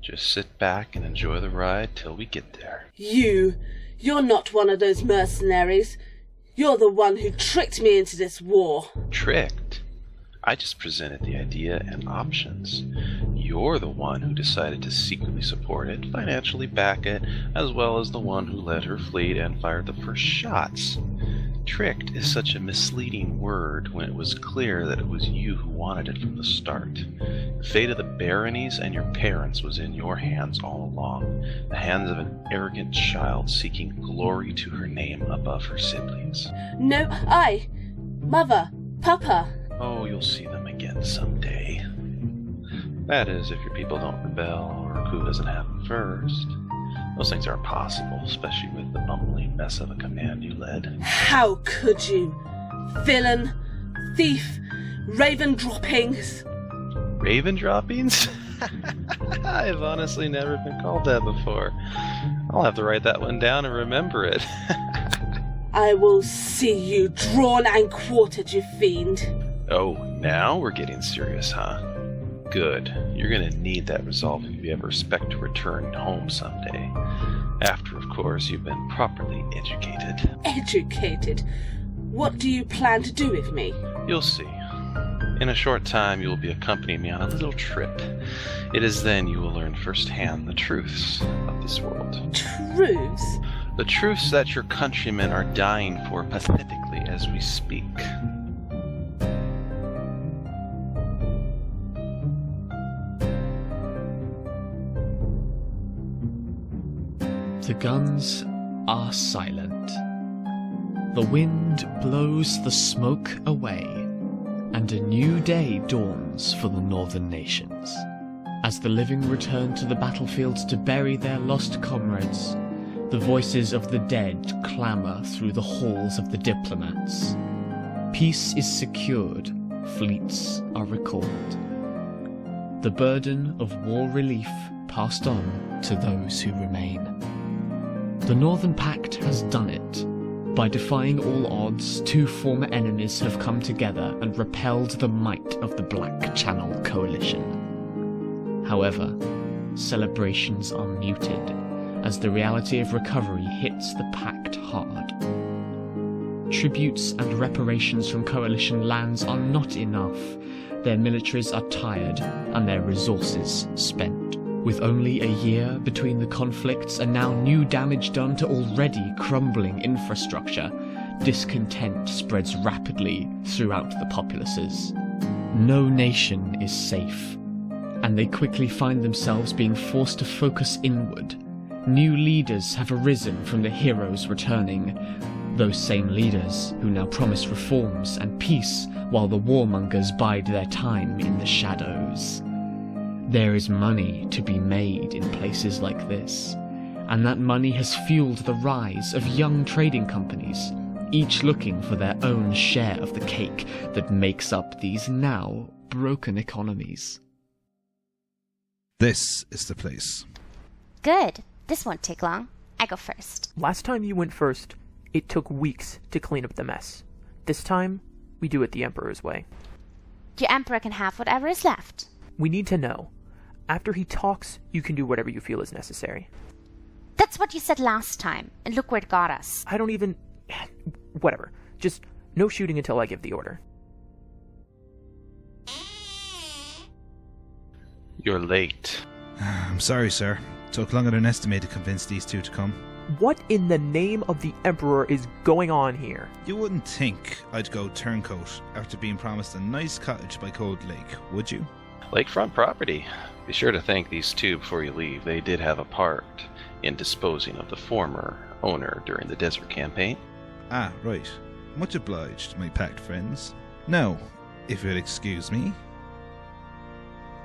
Just sit back and enjoy the ride till we get there. You're not one of those mercenaries. You're the one who tricked me into this war. Tricked? I just presented the idea and options. You're the one who decided to secretly support it, financially back it, as well as the one who led her fleet and fired the first shots. Tricked is such a misleading word when it was clear that it was you who wanted it from the start. The fate of the baronies and your parents was in your hands all along, the hands of an arrogant child seeking glory to her name above her siblings. No, Mother, Papa. Oh, you'll see them again someday. That is, if your people don't rebel or a coup doesn't happen first. Those things aren't possible, especially with the bumbling mess of a command you led. How could you? Villain, thief, raven droppings. Raven droppings? I've honestly never been called that before. I'll have to write that one down and remember it. I will see you drawn and quartered, you fiend. Oh, now we're getting serious, huh? Good. You're gonna need that resolve if you ever expect to return home someday. After, of course, you've been properly educated. Educated? What do you plan to do with me? You'll see. In a short time, you will be accompanying me on a little trip. It is then you will learn firsthand the truths of this world. Truths? The truths that your countrymen are dying for pathetically as we speak. The guns are silent. The wind blows the smoke away, and a new day dawns for the northern nations. As the living return to the battlefields to bury their lost comrades, the voices of the dead clamour through the halls of the diplomats. Peace is secured, fleets are recalled. The burden of war relief passed on to those who remain. The Northern Pact has done it. By defying all odds, two former enemies have come together and repelled the might of the Black Channel Coalition. However, celebrations are muted as the reality of recovery hits the Pact hard. Tributes and reparations from Coalition lands are not enough. Their militaries are tired and their resources spent. With only a year between the conflicts and now new damage done to already crumbling infrastructure, discontent spreads rapidly throughout the populaces. No nation is safe, and they quickly find themselves being forced to focus inward. New leaders have arisen from the heroes returning, those same leaders who now promise reforms and peace while the warmongers bide their time in the shadows. There is money to be made in places like this, and that money has fueled the rise of young trading companies, each looking for their own share of the cake that makes up these now broken economies. This is the place. Good. This won't take long. I go first. Last time you went first, it took weeks to clean up the mess. This time, we do it the Emperor's way. Your Emperor can have whatever is left. We need to know. After he talks, you can do whatever you feel is necessary. That's what you said last time, and look where it got us. I don't even... Whatever. Just no shooting until I give the order. You're late. I'm sorry, sir. Took longer than estimated to convince these two to come. What in the name of the Emperor is going on here? You wouldn't think I'd go turncoat after being promised a nice cottage by Cold Lake, would you? Lakefront property. Be sure to thank these two before you leave. They did have a part in disposing of the former owner during the desert campaign. Ah, right. Much obliged, my packed friends. Now, if you'll excuse me.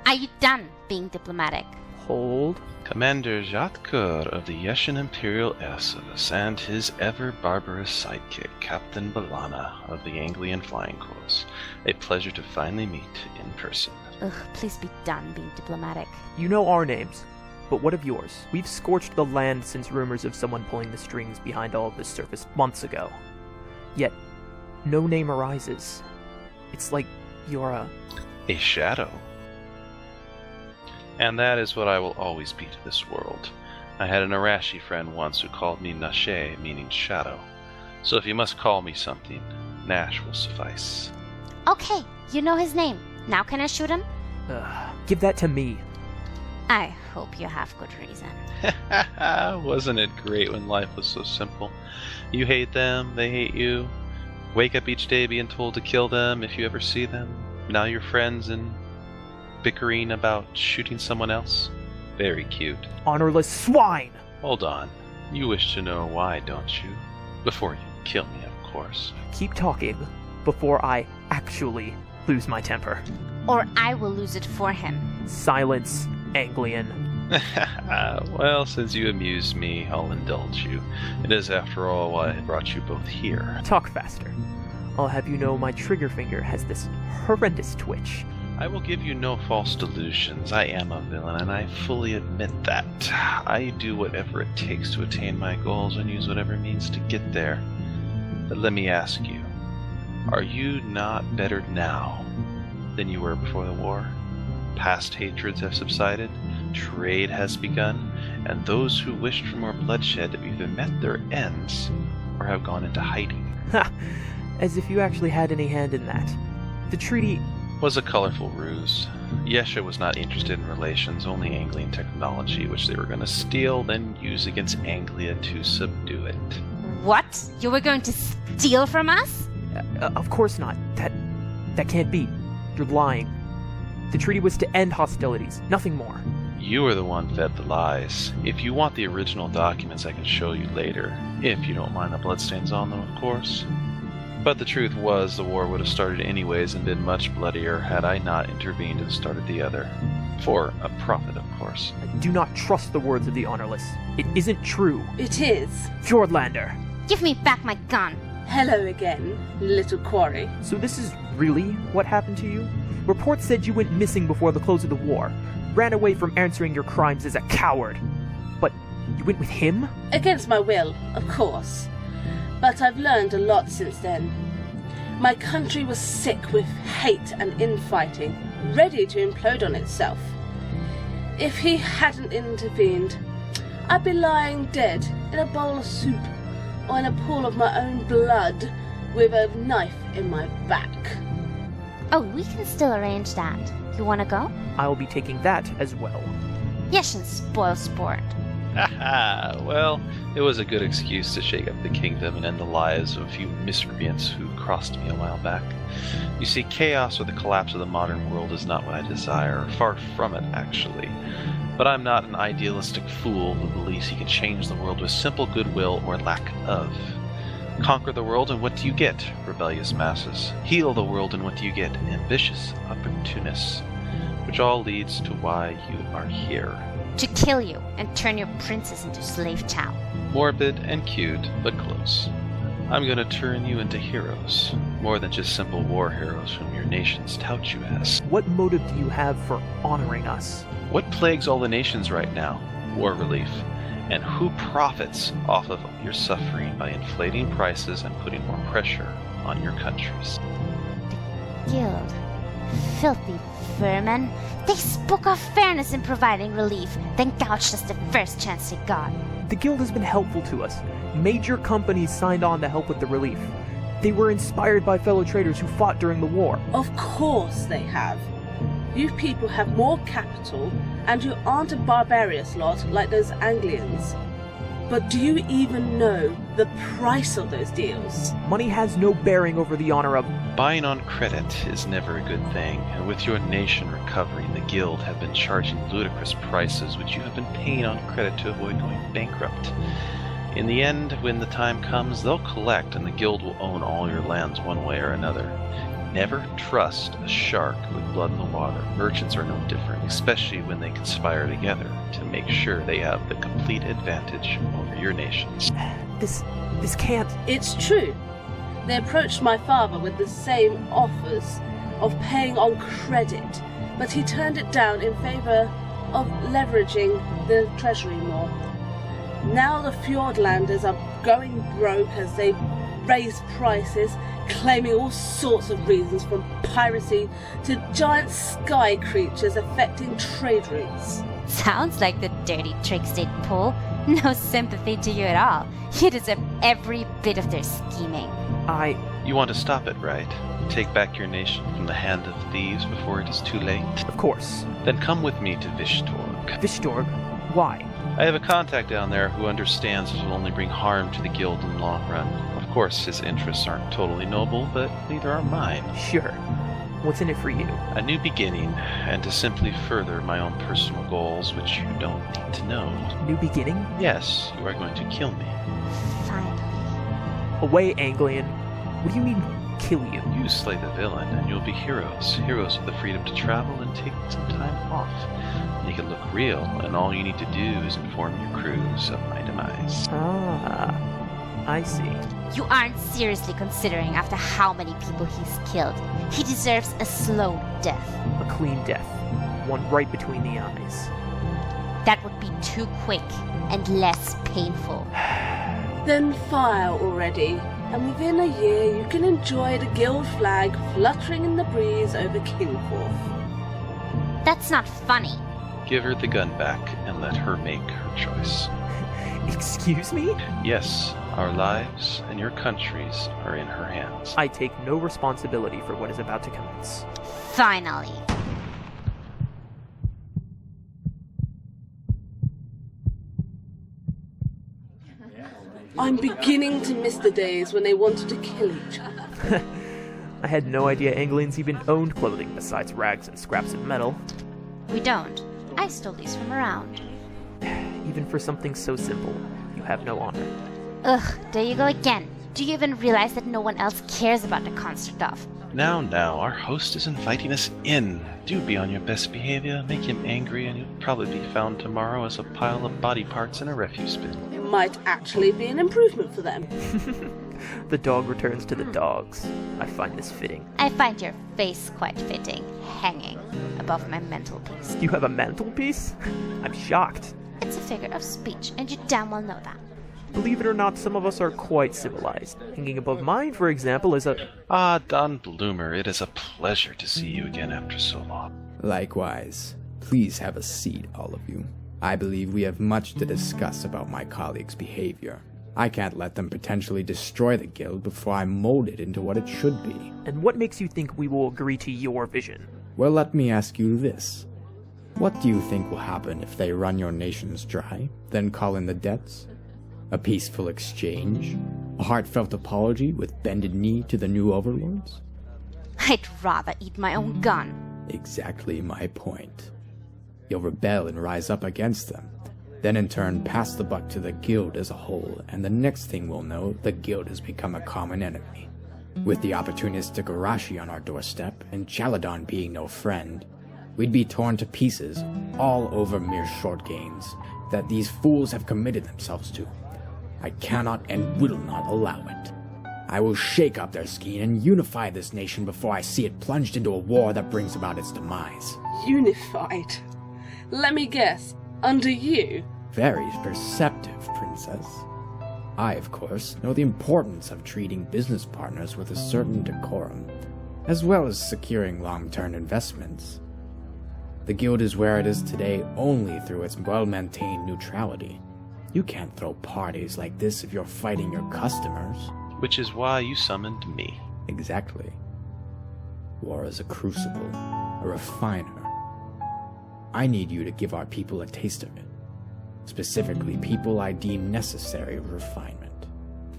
Are you done being diplomatic? Hold. Commander Jyat of the Yeshan Imperial SS and his ever-barbarous sidekick, Captain Balana of the Anglian Flying Corps. A pleasure to finally meet in person. Ugh, please be done being diplomatic. You know our names, but what of yours? We've scorched the land since rumors of someone pulling the strings behind all of this surfaced months ago. Yet, no name arises. It's like you're a shadow. And that is what I will always be to this world. I had an Arashi friend once who called me Nash, meaning shadow. So if you must call me something, Nash will suffice. Okay, you know his name. Now can I shoot him? Give that to me. I hope you have good reason. Wasn't it great when life was so simple? You hate them, they hate you. Wake up each day being told to kill them if you ever see them. Now you're friends and bickering about shooting someone else. Very cute. Honorless swine! Hold on. You wish to know why, don't you? Before you kill me, of course. Keep talking before I actually lose my temper. Or I will lose it for him. Silence, Anglian. Well, since you amuse me, I'll indulge you. It is, after all, why I brought you both here. Talk faster. I'll have you know my trigger finger has this horrendous twitch. I will give you no false delusions. I am a villain, and I fully admit that. I do whatever it takes to attain my goals and use whatever means to get there. But let me ask you, are you not better now than you were before the war? Past hatreds have subsided, trade has begun, and those who wished for more bloodshed have either met their ends or have gone into hiding. Ha! As if you actually had any hand in that. The treaty Was a colorful ruse. Yesha was not interested in relations, only Anglian technology, which they were going to steal, then use against Anglia to subdue it. What? You were going to steal from us? Of course not. That can't be. You're lying. The treaty was to end hostilities, nothing more. You were the one fed the lies. If you want the original documents, I can show you later. If you don't mind the bloodstains on them, of course. But the truth was, the war would have started anyways and been much bloodier had I not intervened and started the other. For a profit, of course. Do not trust the words of the Honorless. It isn't true. It is. Fjordlander. Give me back my gun. Hello again, little quarry. So this is really what happened to you? Reports said you went missing before the close of the war. Ran away from answering your crimes as a coward. But you went with him? Against my will, of course. But I've learned a lot since then. My country was sick with hate and infighting, ready to implode on itself. If he hadn't intervened, I'd be lying dead in a bowl of soup or in a pool of my own blood with a knife in my back. Oh, we can still arrange that. You wanna go? I'll be taking that as well. Yes, and spoil sport. Haha, well, it was a good excuse to shake up the kingdom and end the lives of a few miscreants who crossed me a while back. You see, chaos or the collapse of the modern world is not what I desire, far from it, actually. But I'm not an idealistic fool who believes he can change the world with simple goodwill or lack of. Conquer the world and what do you get, rebellious masses? Heal the world and what do you get, ambitious opportunists? Which all leads to why you are here. To kill you and turn your princess into slave chow. Morbid and cute, but close. I'm gonna turn you into heroes. More than just simple war heroes whom your nations tout you as. What motive do you have for honoring us? What plagues all the nations right now? War relief. And who profits off of your suffering by inflating prices and putting more pressure on your countries? The Guild. Filthy vermin. They spoke of fairness in providing relief, then gouged us the first chance they got. The Guild has been helpful to us. Major companies signed on to help with the relief. They were inspired by fellow traders who fought during the war. Of course they have. You people have more capital, and you aren't a barbarous lot like those Anglians. But do you even know the price of those deals? Money has no bearing over the honor of... Buying on credit is never a good thing, and with your nation recovering, the Guild have been charging ludicrous prices which you have been paying on credit to avoid going bankrupt. In the end, when the time comes, they'll collect and the Guild will own all your lands one way or another. Never trust a shark with blood in the water. Merchants are no different, especially when they conspire together to make sure they have the complete advantage over your nations. This can't... It's true. They approached my father with the same offers of paying on credit, but he turned it down in favor of leveraging the treasury more. Now the Fjordlanders are going broke as they raise prices, claiming all sorts of reasons from piracy to giant sky creatures affecting trade routes. Sounds like the dirty tricks they'd pull. No sympathy to you at all. You deserve every bit of their scheming. You want to stop it, right? Take back your nation from the hand of thieves before it is too late? Of course. Then come with me to Vishtorg. Vishtorg? Why? I have a contact down there who understands it will only bring harm to the guild in the long run. Of course, his interests aren't totally noble, but neither are mine. Sure. What's in it for you? A new beginning, and to simply further my own personal goals, which you don't need to know. New beginning? Yes, you are going to kill me. Finally. Away, Anglian. What do you mean, kill you? You slay the villain, and you'll be heroes. Heroes with the freedom to travel and take some time off. Make it look real, and all you need to do is inform your crews of my demise. Ah, I see. You aren't seriously considering after how many people he's killed. He deserves a slow death. A clean death. One right between the eyes. That would be too quick and less painful. Then fire already, and within a year you can enjoy the guild flag fluttering in the breeze over Kingforth. That's not funny. Give her the gun back, and let her make her choice. Excuse me? Yes, our lives and your country's are in her hands. I take no responsibility for what is about to commence. Finally. I'm beginning to miss the days when they wanted to kill each other. I had no idea Anglians even owned clothing besides rags and scraps of metal. We don't. I stole these from around. Even for something so simple, you have no honor. Ugh, there you go again. Do you even realize that no one else cares about the construct of? Now, our host is inviting us in. Do be on your best behavior, make him angry, and you'll probably be found tomorrow as a pile of body parts in a refuse bin. It might actually be an improvement for them. The dog returns to the dogs. I find this fitting. I find your face quite fitting, hanging above my mantelpiece. You have a mantelpiece? I'm shocked. It's a figure of speech, and you damn well know that. Believe it or not, some of us are quite civilized. Hanging above mine, for example, is a... Ah, Don Blumer, it is a pleasure to see you again after so long. Likewise. Please have a seat, all of you. I believe we have much to discuss about my colleagues' behavior. I can't let them potentially destroy the guild before I mold it into what it should be. And what makes you think we will agree to your vision? Well, let me ask you this. What do you think will happen if they run your nations dry, then call in the debts? A peaceful exchange? A heartfelt apology with bended knee to the new overlords? I'd rather eat my own gun. Exactly my point. You'll rebel and rise up against them, then in turn pass the buck to the guild as a whole, and the next thing we'll know, the guild has become a common enemy. With the opportunistic Arashi on our doorstep, and Chaladon being no friend, we'd be torn to pieces, all over mere short gains that these fools have committed themselves to. I cannot and will not allow it. I will shake up their scheme and unify this nation before I see it plunged into a war that brings about its demise. Unified? Let me guess, under you? Very perceptive, Princess. I, of course, know the importance of treating business partners with a certain decorum, as well as securing long-term investments. The guild is where it is today only through its well-maintained neutrality. You can't throw parties like this if you're fighting your customers. Which is why you summoned me. Exactly. War is a crucible, a refiner. I need you to give our people a taste of it. Specifically, people I deem necessary of refinement.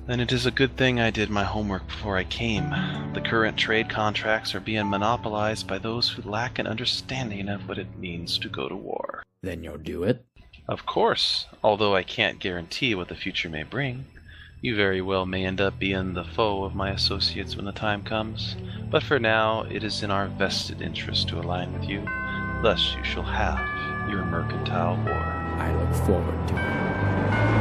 Then it is a good thing I did my homework before I came. The current trade contracts are being monopolized by those who lack an understanding of what it means to go to war. Then you'll do it? Of course, although I can't guarantee what the future may bring. You very well may end up being the foe of my associates when the time comes, but for now it is in our vested interest to align with you. Thus you shall have your Mercantile war. I look forward to it.